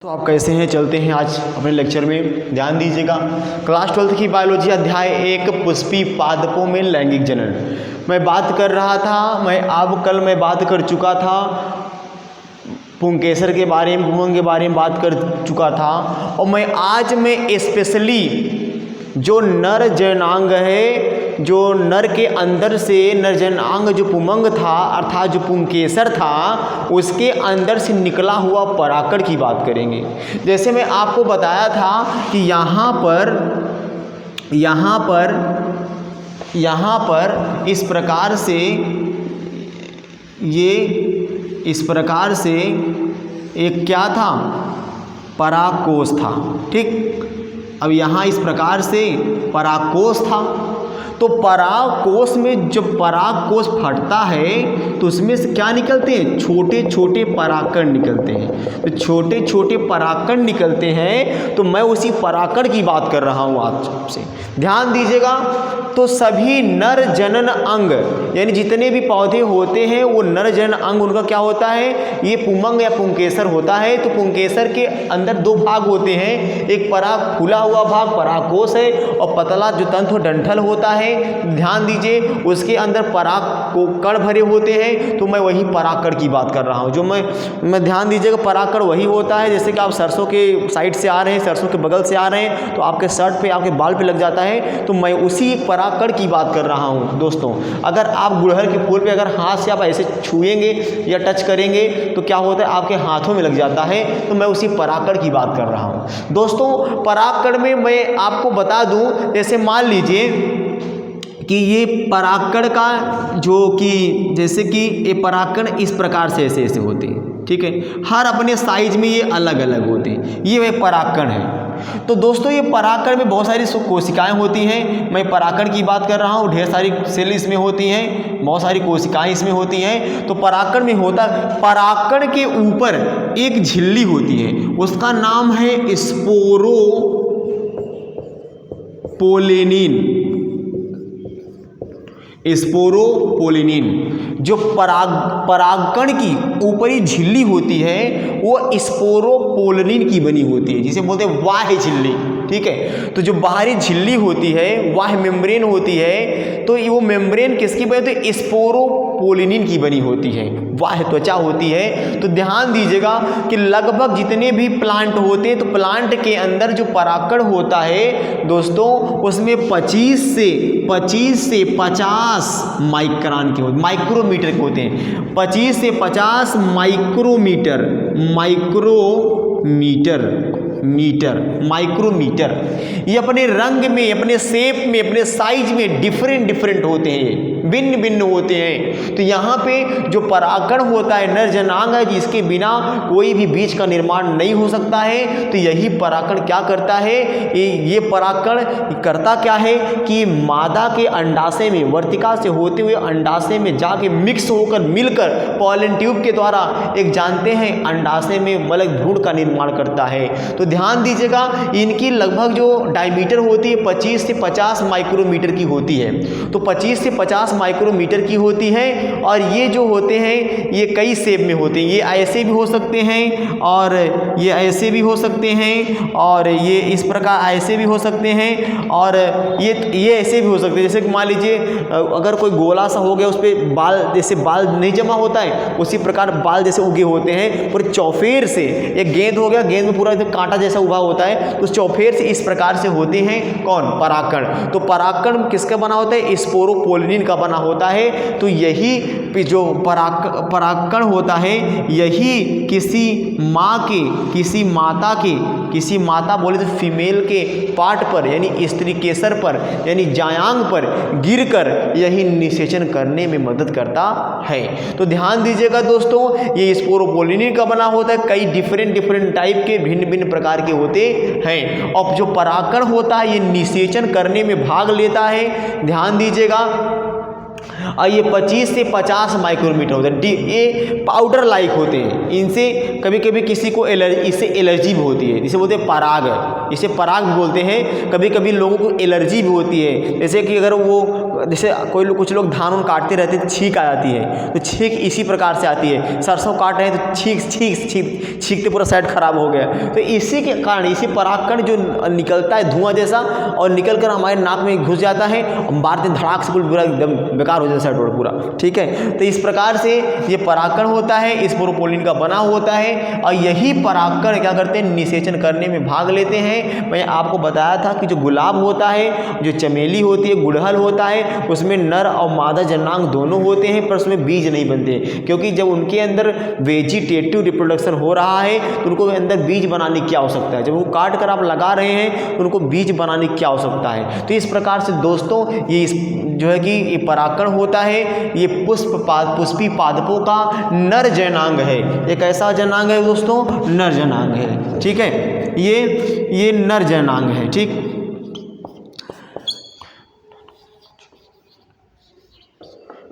तो आप कैसे हैं, चलते हैं आज अपने लेक्चर में। ध्यान दीजिएगा, क्लास 12 की बायोलॉजी अध्याय 1 पुष्पी पादपों में लैंगिक जनन मैं बात कर रहा था। कल मैं बात कर चुका था पुंकेसर के बारे में, पुंग के बारे में बात कर चुका था। और आज मैं स्पेशली जो नर जननांग है, जो नर के अंदर से नर जननांग जो पुमंग था अर्थात जो पुंकेसर था, उसके अंदर से निकला हुआ पराकड़ की बात करेंगे। जैसे मैं आपको बताया था कि यहाँ पर इस प्रकार से एक क्या था, परागकोश था। ठीक, अब यहाँ इस प्रकार से परागकोश था। तो परागकोश में जब परागकोश फटता है तो उसमें से क्या निकलते हैं, छोटे छोटे परागकण निकलते हैं। तो छोटे छोटे परागकण निकलते हैं, तो मैं उसी परागकण की बात कर रहा हूँ आपसे। ध्यान दीजिएगा, तो सभी नर जनन अंग यानी जितने भी पौधे होते हैं वो नर जनन अंग उनका क्या होता है, ये पुमंग या पुंकेसर होता है। तो पुंकेसर के अंदर दो भाग होते हैं, एक पराग फूला हुआ भाग परागकोश है और पतला जो तंतु डंठल होता है। ध्यान दीजिए, उसके अंदर पराग को कण भरे होते हैं। तो मैं वही परागकण की बात कर रहा हूँ। जो मैं ध्यान दीजिएगा, परागकण वही होता है। जैसे कि आप सरसों के साइड से आ रहे हैं, सरसों के बगल से आ रहे हैं, तो आपके शर्ट पे आपके बाल पे लग जाता है। तो मैं उसी परागकण की बात कर रहा हूँ दोस्तों। अगर आप गुड़हल के फूल पे अगर हाथ से आप ऐसे छुएंगे या टच करेंगे तो क्या होता है, आपके हाथों में लग जाता है। तो मैं उसी परागकण की बात कर रहा हूँ दोस्तों। परागकण में मैं आपको बता दूं, जैसे मान लीजिए कि ये परागकण का जो कि जैसे कि ये परागकण इस प्रकार से ऐसे होते हैं। ठीक है, हर अपने साइज में ये अलग अलग होते हैं। ये वे परागकण है। तो दोस्तों, ये परागकण में बहुत सारी कोशिकाएं होती हैं। मैं परागकण की बात कर रहा हूँ, ढेर सारी सेल इसमें होती हैं, बहुत सारी कोशिकाएं इसमें होती हैं। तो परागकण में होता, परागकण के ऊपर एक झिल्ली होती है, उसका नाम है स्पोरोपोलेनिन। स्पोरोपोलिनिन। जो परागकण की ऊपरी झिल्ली होती है वो स्पोरोपोलिनिन की बनी होती है, जिसे बोलते हैं बाह्य झिल्ली। ठीक है, तो जो बाहरी झिल्ली होती है, बाह्य मेम्ब्रेन होती है, तो वो मेम्ब्रेन किसकी बनी होती है, स्पोरोपोलिनिन की बनी होती है, बाह्य त्वचा होती है। तो ध्यान दीजिएगा कि लगभग जितने भी प्लांट होते हैं, तो प्लांट के अंदर जो परागकण होता है दोस्तों, उसमें 25 से 50 माइक्रोन के होते, माइक्रोमीटर के होते हैं। 25 से 50 माइक्रोमीटर। ये अपने रंग में, अपने शेप में, अपने साइज में डिफरेंट होते हैं, भिन्न होते हैं। तो यहाँ पे जो परागकण होता है, नर जननांग है, जिसके बिना कोई भी बीज का निर्माण नहीं हो सकता है। तो यही परागकण क्या करता है, ये परागकण करता क्या है कि मादा के अंडाशय में, वर्तिका से होते हुए अंडाशय में जाके मिक्स होकर मिलकर पॉलन ट्यूब के द्वारा एक जानते हैं अंडाशय में मलक भ्रूण का निर्माण करता है। तो ध्यान दीजिएगा, इनकी लगभग जो डायमीटर होती है 25 से 50 माइक्रोमीटर की होती है। तो 25 से 50 माइक्रोमीटर की होती है। और ये जो होते हैं ये कई शेप में होते हैं। ये ऐसे भी हो सकते हैं और ये ऐसे भी हो सकते हैं और ये इस प्रकार ऐसे भी हो सकते हैं और ये ऐसे भी हो सकते हैं। जैसे कि मान लीजिए अगर कोई गोला सा हो गया, उस पर बाल, जैसे बाल नहीं जमा होता है, उसी प्रकार बाल जैसे उगे होते हैं। पूरे चौफेर से एक गेंद हो गया, गेंद में पूरा कांटा जैसा उगा होता है, तो उस चौफेर से इस प्रकार से होते हैं कौन, परागकण। तो परागकण किसका बना होता है, स्पोरोपोलिनिन का बना होता है। तो यही जो परागकण होता है, यही किसी माता बोले तो फीमेल के पार्ट पर यानी स्त्री केसर पर यानी जायांग पर गिरकर यही निषेचन करने में मदद करता है। तो ध्यान दीजिएगा दोस्तों, ये स्पोरोपोलिनिन का बना होता है। कई डिफरेंट टाइप के भिन्न प्रकार के होते हैं। और जो परागकण होता है ये निषेचन करने में भाग लेता है। ध्यान दीजिएगा, और ये 25 से 50 माइक्रोमीटर होते हैं। ये पाउडर लाइक होते हैं, इनसे कभी कभी किसी को इससे एलर्जी भी होती है, जिसे बोलते हैं पराग, इसे पराग भी बोलते हैं। कभी कभी लोगों को एलर्जी भी होती है, जैसे कि अगर वो, जैसे कुछ लोग धान उन काटते रहते हैं तो छींक आ जाती है, तो छींक इसी प्रकार से आती है। सरसों काट रहे हैं तो छींकते पूरा साइड खराब हो गया, तो इसी के कारण इसी परागकण जो निकलता है धुआं जैसा और निकल कर हमारे नाक में घुस जाता है और मारते धड़ाक से पूरा एकदम बेकार हो जाता है साइड पूरा, ठीक है। तो इस प्रकार से ये परागकण होता है, इस स्पोरोपोलिन का बना होता है और यही परागकण क्या करते हैं, निषेचन करने में भाग लेते हैं। मैं आपको बताया था कि जो गुलाब होता है, जो चमेली होती है, गुड़हल होता है, उसमें नर और मादा जनांग दोनों होते हैं, पर उसमें बीज नहीं बनते, क्योंकि जब उनके अंदर वेजिटेटिव रिप्रोडक्शन हो रहा है तो उनको अंदर बीज बनाने की आवश्यकता है। जब वो काट कर आप लगा रहे हैं तो उनको बीज बनाने की आवश्यकता है। तो इस प्रकार से दोस्तों ये जो है कि ये परागकण होता है, ये पुष्पी पादपों का नर जनांग है। एक ऐसा जनांग है दोस्तों, नर जनांग है, ठीक है। ये नर जनांग है, ठीक।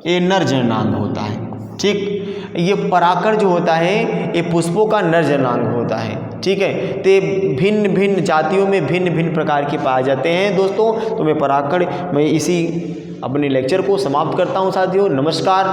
ये नर जनांग होता है, ठीक। ये परागकण जो होता है ये पुष्पों का नर जनांग होता है, ठीक है। तो भिन्न भिन्न जातियों में भिन्न भिन्न प्रकार के पाए जाते हैं दोस्तों। तो मैं इसी अपने लेक्चर को समाप्त करता हूं साथियों। नमस्कार।